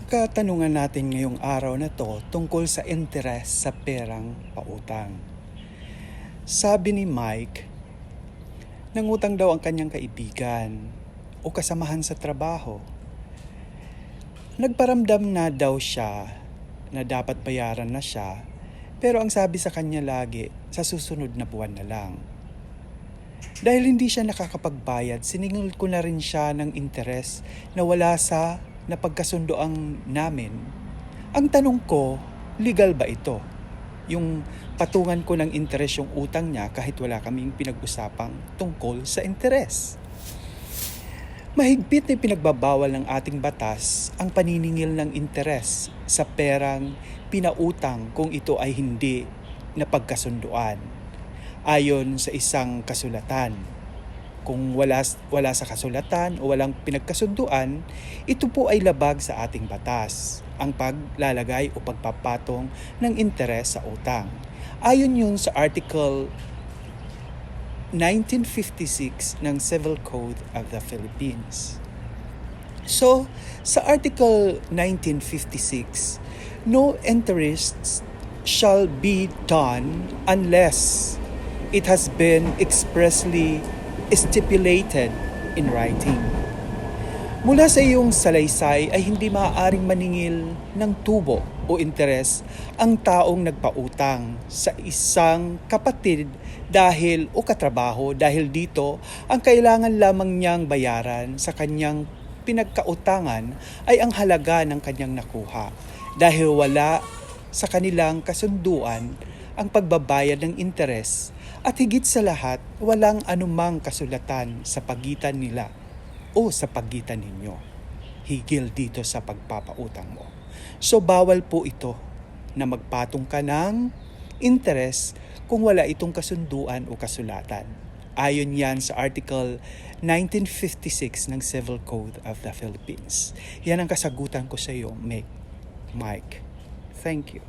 Katanungan natin ngayong araw na to tungkol sa interes sa perang pautang. Sabi ni Mike, nangutang daw ang kanyang kaibigan o kasamahan sa trabaho. Nagparamdam na daw siya na dapat bayaran na siya, pero ang sabi sa kanya lagi, sa susunod na buwan na lang. Dahil hindi siya nakakapagbayad, siningil ko na rin siya ng interes na wala sa napagkasundoan namin. Ang tanong ko, legal ba ito? Yung patungan ko ng interes yung utang niya kahit wala kaming pinag-usapang tungkol sa interes. Mahigpit na pinagbabawal ng ating batas ang paniningil ng interes sa perang pinautang kung ito ay hindi napagkasunduan. Ayon sa isang kasulatan. Kung wala sa kasulatan o walang pinagkasunduan, ito po ay labag sa ating batas, ang paglalagay o pagpapatong ng interes sa utang. Ayon yun sa Article 1956 ng Civil Code of the Philippines. So, sa Article 1956, no interest shall be done unless it has been expressly stipulated in writing. Mula sa iyong salaysay ay hindi maaaring maningil ng tubo o interes ang taong nagpautang sa isang kapatid dahil o katrabaho dahil dito ang kailangan lamang niyang bayaran sa kanyang pinagkautangan ay ang halaga ng kanyang nakuha dahil wala sa kanilang kasunduan ang pagbabayad ng interes at higit sa lahat, walang anumang kasulatan sa pagitan nila o sa pagitan ninyo. Higil dito sa pagpapautang mo. So bawal po ito na magpatong ka ng interes kung wala itong kasunduan o kasulatan. Ayon yan sa Article 1956 ng Civil Code of the Philippines. Yan ang kasagutan ko sa iyo, Mike. Thank you.